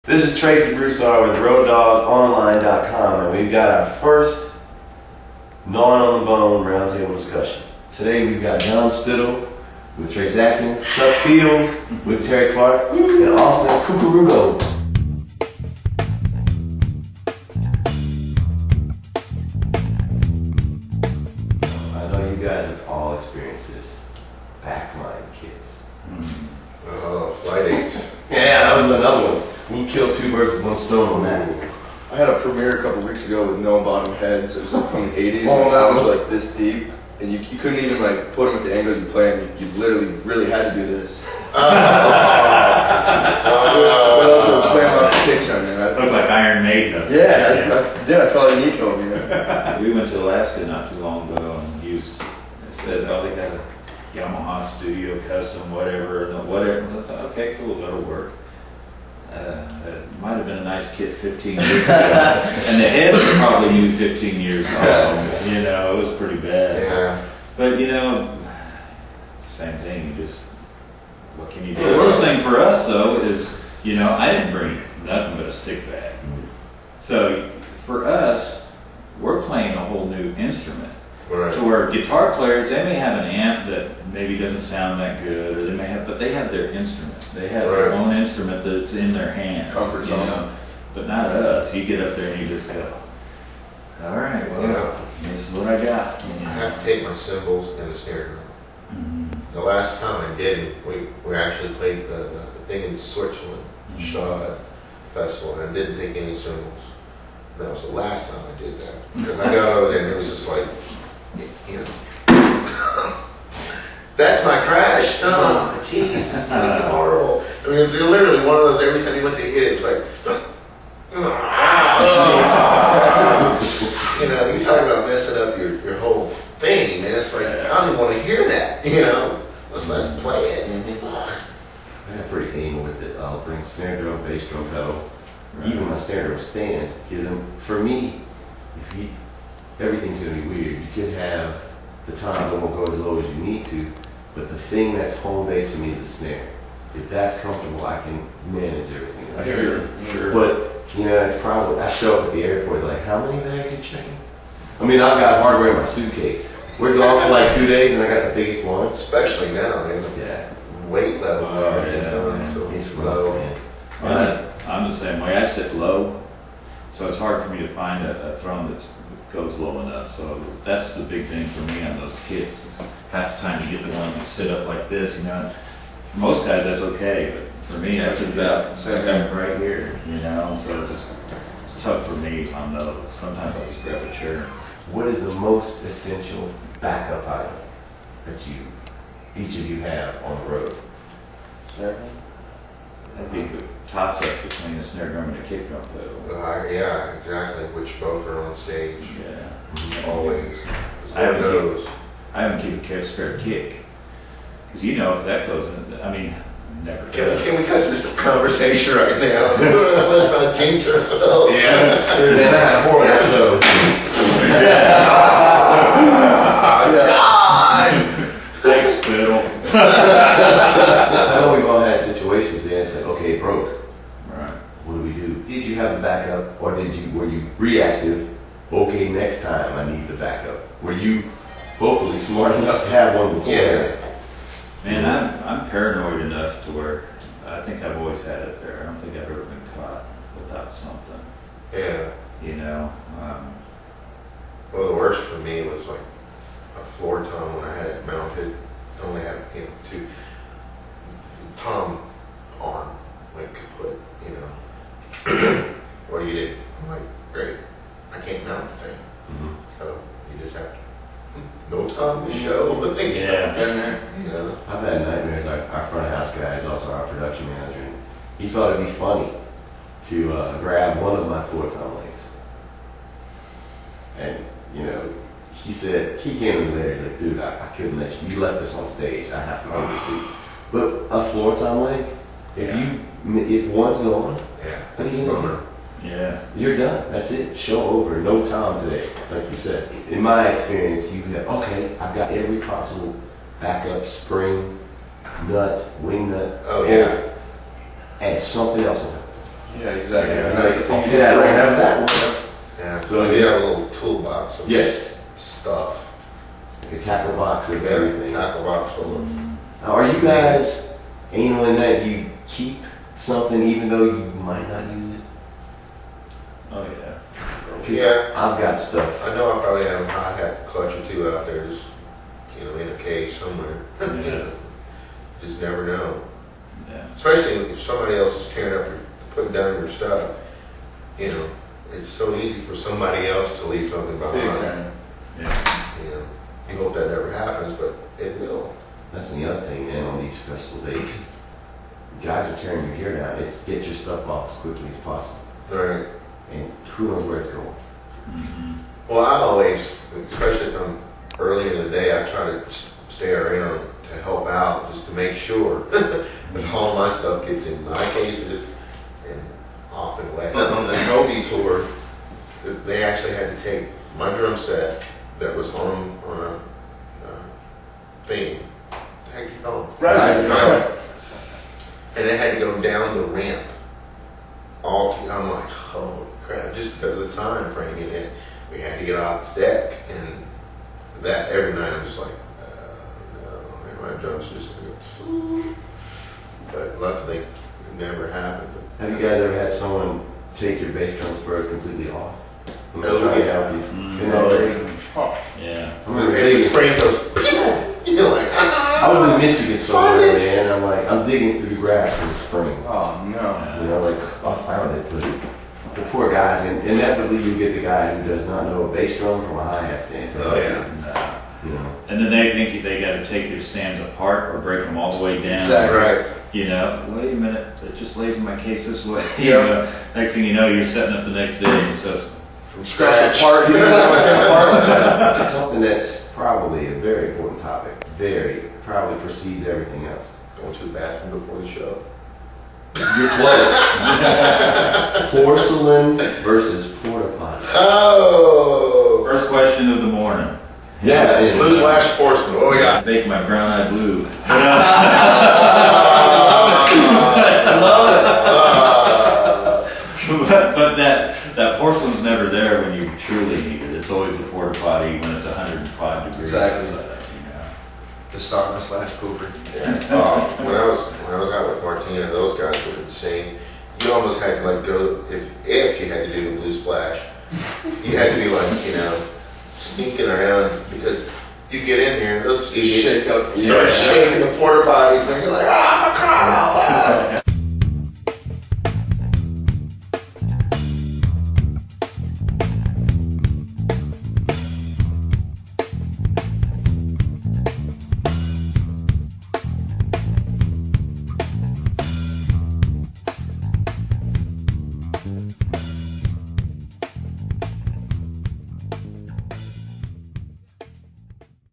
This is Tracy Broussard with RoadDogOnline.com, and we've got our first Gnawin on the Bone roundtable discussion. Today we've got John Spittle with Trace Atkins, Chuck Fields with Terry Clark, and Austin Cucuruto. I know you guys have all experienced this. Backline kids. Oh, flight eights. Yeah, that was another one. We killed two birds with one stone on that. I had a premiere a couple weeks ago with no bottom heads. It was like from the 80s, Oh, and the towers no. were like this deep, and you couldn't even like put them at the angle you play them. You literally really had to do this. But also slam off the pitch on it. Looked like Iron Maiden. Yeah, I felt like Nico. Yeah. We went to Alaska not too long ago and used. They said, "Oh, they got a Yamaha Studio Custom, whatever, and whatever." I thought, okay, cool, that'll work. It might have been a nice kit 15 years ago, and the heads were probably used 15 years ago. You know, it was pretty bad. Yeah. But you know, same thing. You just, what can you do? The worst thing for us though is, you know, I didn't bring nothing but a stick bag. So for us, we're playing a whole new instrument. Right. To where guitar players, they may have an amp that maybe doesn't sound that good, or they may have, but they have their instrument. They have their Right. own instrument that's in their hand. Comfort zone. You know? But not us. You get up there and you just go, all right, well, Yeah. this is what I got. You I know? have to take my cymbals and the snare drum. Mhm. The last time I did, we actually played the thing in Switzerland, Stad Festival, and I didn't take any cymbals. That was the last time I did that. Because I got over there and it was just like, you know, that's my crash. Oh, jeez, it's horrible. I mean, it was literally one of those, every time you went to hit it, it was like, you know, you talk about messing up your whole thing, and it's like, I don't even want to hear that, you know? Let's play it. I got pretty anal with it. I'll bring snare drum, bass drum pedal, even my snare drum stand. Because for me, everything's gonna be weird. You could have the times that won't go as low as you need to, but the thing that's home base for me is the snare. If that's comfortable, I can manage everything. Sure. But you know, it's probably I show up at the airport like, how many bags you checking? I mean, I've got hardware in my suitcase. We're gone for like 2 days, and I got the biggest one. Especially now, man. Yeah, The weight level and everything's yeah, done, man. so it's it's rough, low. man. I'm the same way. I sit low, so it's hard for me to find a throne that goes low enough. So that's the big thing for me on those kits. Half the time you get the one that sit up like this, you know. For most guys that's okay, but for me I sit about I'm right here, you know. So it's tough for me on those. Sometimes I'll just grab a chair. What is the most essential backup item that each of you have on the road? That'd be a good toss-up between a snare drum and a kick drum pedal. Yeah, exactly, which both are on stage, Yeah. always. I Lord haven't knows. I haven't keep a spare kick. Because you know if that goes in, I mean, never does. Can we cut this conversation right now? Let's not jinx ourselves. Yeah. Seriously, I had a horrible show. Thanks, Spittle. I know we've all had situations there and said, okay, it broke. Right. What do we do? Did you have a backup, or were you reactive? Okay, next time I need the backup. Were you hopefully smart enough to have one before? Yeah. Man, I'm paranoid enough to where I think I've always had it there. I don't think I've ever been caught without something. Yeah. You know? Well, the worst for me was like a floor tom when I had it mounted. I only had, you know, two tom arm, like kaput, you know. What do you do? I'm like, great, I can't mount the thing. So you just have to, no tom to show. Yeah. You know. I've had nightmares. Our front of house guy is also our production manager. And he thought it'd be funny to grab one of my floor tom legs. And, you know, he said, he came to me later, he's like, dude, I couldn't let you left this on stage. I have to give it to you. But a floor tom leg, if one's gone, Yeah, what are it's you a gonna bummer. Yeah. you're done. That's it. Show over. No tom today, like you said. In my experience, you have, okay, I've got every possible backup, spring, nut, wing nut, Oh, yeah. bolt, and something else will happen. Yeah, exactly. Yeah. And that's the thing. Okay, I don't have that one. Yeah, So so we have a little toolbox of Yes, stuff. like a tackle box of Yeah, everything. tackle box full of. Now, are you guys anal in that you keep something even though you might not use it? Oh, yeah. 'Cause Yeah. I've got stuff. I know I probably have a hi-hat clutch or two out there, just, in a case somewhere. Yeah. Just never know. Yeah. Especially if somebody else is tearing up or putting down your stuff, it's so easy for somebody else to leave something Big behind. time. Yeah. You hope that never happens, but it will. That's the other thing, man, on these festival dates. Guys are tearing your gear down. It's get your stuff off as quickly as possible. Right. And who knows where it's going. Mm-hmm. Well, I always, especially if I'm early in the day, I try to stay around to help out, just to make sure that all my stuff gets in my cases and off and away. On the Toby tour, they actually had to take my drum set that was on a thing. What the heck do you call it? Right. And they had to go down the ramp. I'm like, oh crap! Just because of the time frame, we had to get off the deck, and that every night I'm just like, no, my drums just go. But luckily, it never happened. Have you guys ever had someone take your bass drum spurs completely off? And Oh, try to yeah. help you? Mm-hmm. Yeah. The spring goes, like, I was in Michigan somewhere, man. I'm like, I'm digging through the grass for the spring. Oh, no. You know, like, I found it, but the poor guys, and inevitably you get the guy who does not know a bass drum from a hi-hat stand. Oh yeah. You know. And then they think they got to take your stands apart or break them all the way down. Exactly. Right. Wait a minute, it just lays in my case this way. Yeah. Next thing you know, you're setting up the next day and so From Scratch scratch. apart, apart like that. Something that's probably a very important topic. Probably precedes everything else. Going to the bathroom before the show. You're close. Porcelain versus porta potty. Oh. first question of the morning. Yeah. and- Blue Splash Porcelain. What we got? Bake my brown eye blue. But that porcelain's never there when you truly need it. It's always a porta potty when it's 105 degrees. Exactly. outside, The sauna slash pooper. Yeah. When I was out with Martina, those guys were insane. You almost had to go if you had to do the Blue Splash. You had to be sneaking around because you get in here and those idiots Shake up. start shaking the porta potties and you're like, for crying out loud.